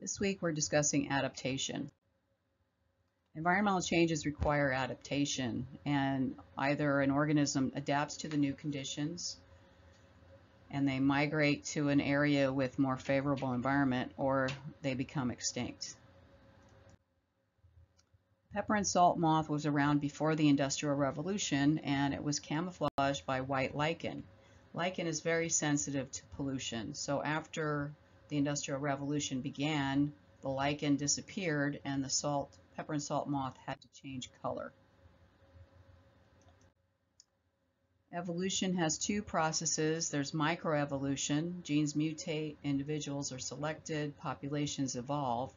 This week we're discussing adaptation. Environmental changes require adaptation, and either an organism adapts to the new conditions and they migrate to an area with more favorable environment, or they become extinct. Pepper and salt moth was around before the Industrial Revolution, and it was camouflaged by white lichen. Lichen is very sensitive to pollution, so after the Industrial Revolution began, the lichen disappeared and the pepper and salt moth had to change color. Evolution has two processes. There's microevolution, genes mutate, individuals are selected, populations evolve.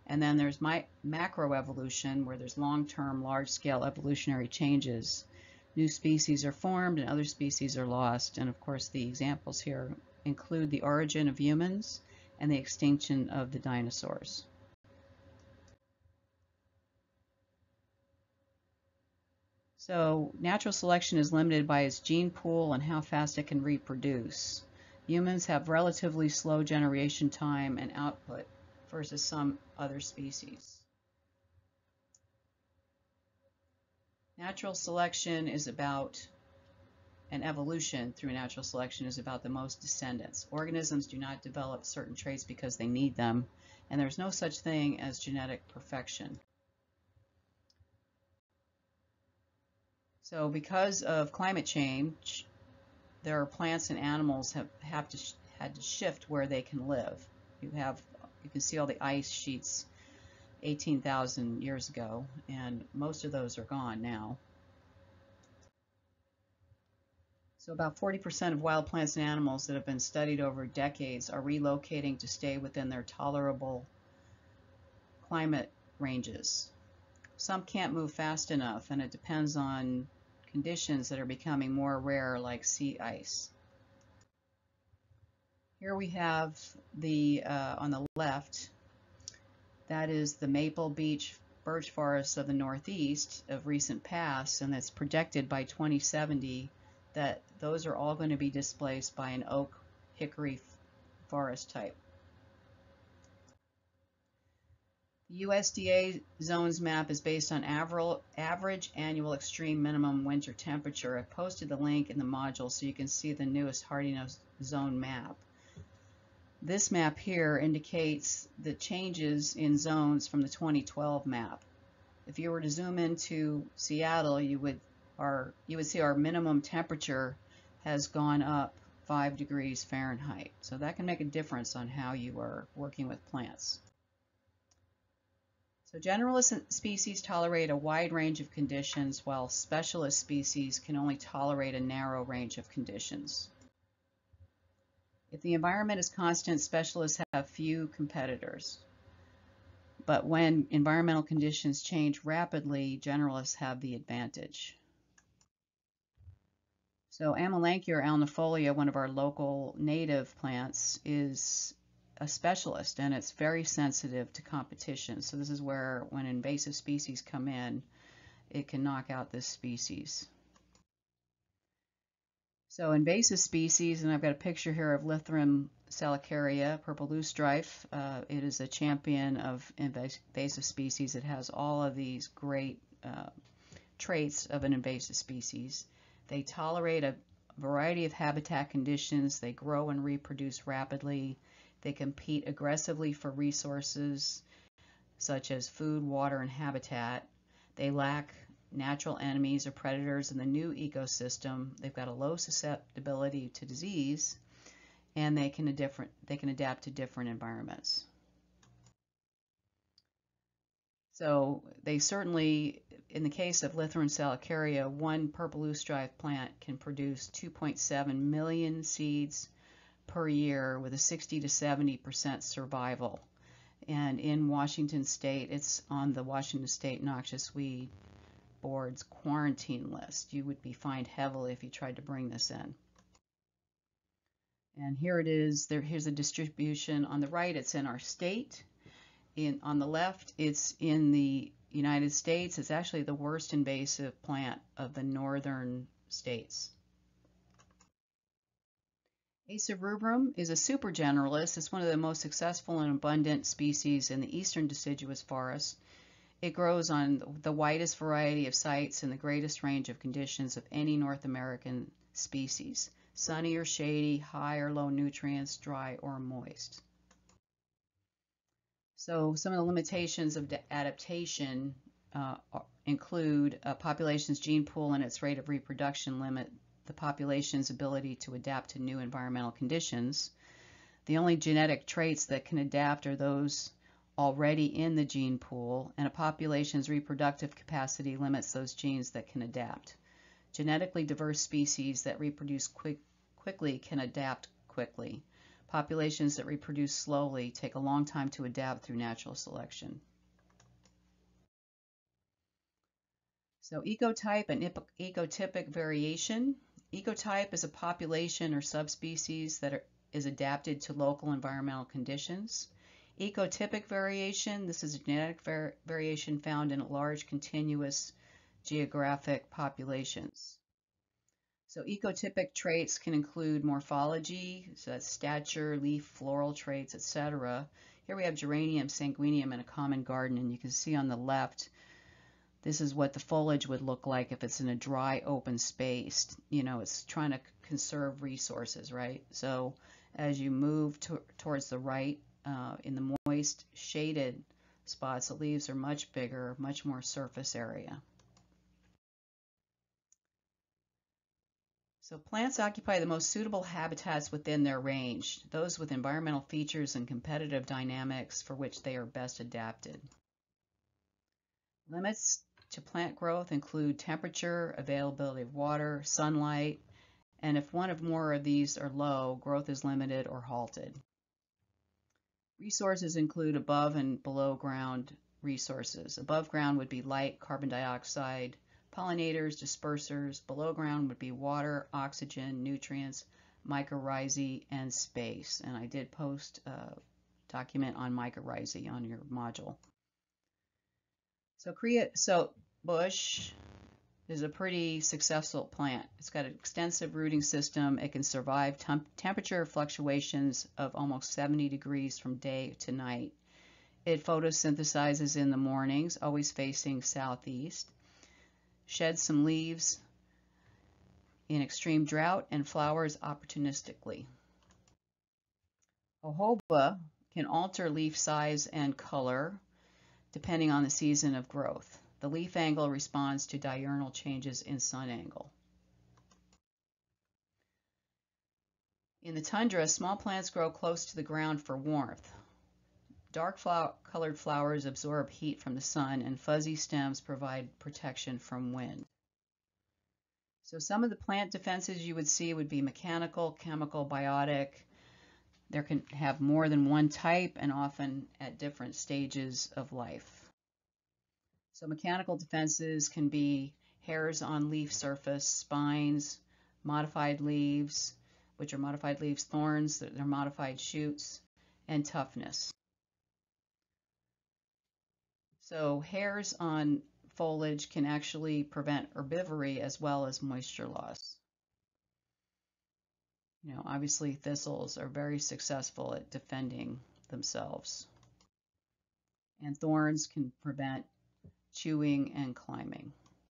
And then there's macroevolution, where there's long-term, large-scale evolutionary changes. New species are formed and other species are lost. And of course, the examples here include the origin of humans and the extinction of the dinosaurs. So natural selection is limited by its gene pool and how fast it can reproduce. Humans have relatively slow generation time and output versus some other species. Natural selection is about, and evolution through natural selection is about the most descendants. Organisms do not develop certain traits because they need them, and there's no such thing as genetic perfection. So because of climate change, there are plants and animals had to shift where they can live. You can see all the ice sheets 18,000 years ago, and most of those are gone now. So about 40% of wild plants and animals that have been studied over decades are relocating to stay within their tolerable climate ranges. Some can't move fast enough, and it depends on conditions that are becoming more rare, like sea ice. Here we have on the left, that is the maple beech birch forests of the Northeast of recent past, and it's projected by 2070 that those are all going to be displaced by an oak hickory forest type. The USDA zones map is based on average annual extreme minimum winter temperature. I've posted the link in the module so you can see the newest hardiness zone map. This map here indicates the changes in zones from the 2012 map. If you were to zoom into Seattle, you would see our minimum temperature has gone up 5 degrees Fahrenheit. So that can make a difference on how you are working with plants. So generalist species tolerate a wide range of conditions, while specialist species can only tolerate a narrow range of conditions. If the environment is constant, specialists have few competitors. But when environmental conditions change rapidly, generalists have the advantage. So Amelanchier alnifolia, one of our local native plants, is a specialist, and it's very sensitive to competition. So this is where, when invasive species come in, it can knock out this species. So invasive species, and I've got a picture here of Lithorum salicaria, purple loosestrife. It is a champion of invasive species. It has all of these great traits of an invasive species. They tolerate a variety of habitat conditions. They grow and reproduce rapidly. They compete aggressively for resources such as food, water, and habitat. They lack natural enemies or predators in the new ecosystem. They've got a low susceptibility to disease, and they can adapt to different environments. So they certainly, in the case of Lithorum salicaria, one purple loosestrife plant can produce 2.7 million seeds per year with a 60 to 70% survival. And in Washington State, it's on the Washington State Noxious Weed Board's quarantine list. You would be fined heavily if you tried to bring this in. And here it is. Here's the distribution. On the right, it's in our state. On the left, it's in the United States. It's actually the worst invasive plant of the northern states. Acer rubrum is a super generalist. It's one of the most successful and abundant species in the eastern deciduous forests. It grows on the widest variety of sites and the greatest range of conditions of any North American species: sunny or shady, high or low nutrients, dry or moist. So some of the limitations of adaptation include a population's gene pool and its rate of reproduction limit the population's ability to adapt to new environmental conditions. The only genetic traits that can adapt are those already in the gene pool, and a population's reproductive capacity limits those genes that can adapt. Genetically diverse species that reproduce quickly can adapt quickly. Populations that reproduce slowly take a long time to adapt through natural selection. So ecotype and ecotypic variation. Ecotype is a population or subspecies that is adapted to local environmental conditions. Ecotypic variation, this is a genetic variation found in large continuous geographic populations. So ecotypic traits can include morphology, so that's stature, leaf, floral traits, etc. Here we have geranium sanguineum in a common garden, and you can see on the left, this is what the foliage would look like if it's in a dry, open space. You know, it's trying to conserve resources, right? So as you move towards the right, in the moist, shaded spots, the leaves are much bigger, much more surface area. So plants occupy the most suitable habitats within their range, those with environmental features and competitive dynamics for which they are best adapted. Limits to plant growth include temperature, availability of water, sunlight, and if one or more of these are low, growth is limited or halted. Resources include above and below ground resources. Above ground would be light, carbon dioxide, pollinators, dispersers. Below ground would be water, oxygen, nutrients, mycorrhizae, and space. And I did post a document on mycorrhizae on your module. So bush is a pretty successful plant. It's got an extensive rooting system. It can survive temperature fluctuations of almost 70 degrees from day to night. It photosynthesizes in the mornings, always facing southeast, sheds some leaves in extreme drought, and flowers opportunistically. Jojoba can alter leaf size and color depending on the season of growth. The leaf angle responds to diurnal changes in sun angle. In the tundra, small plants grow close to the ground for warmth. Dark colored flowers absorb heat from the sun, and fuzzy stems provide protection from wind. So some of the plant defenses you would see would be mechanical, chemical, biotic. There can have more than one type and often at different stages of life. So mechanical defenses can be hairs on leaf surface, spines, modified leaves, which are modified leaves, thorns, they're modified shoots, and toughness. So hairs on foliage can actually prevent herbivory as well as moisture loss. You know, obviously thistles are very successful at defending themselves. And thorns can prevent chewing and climbing.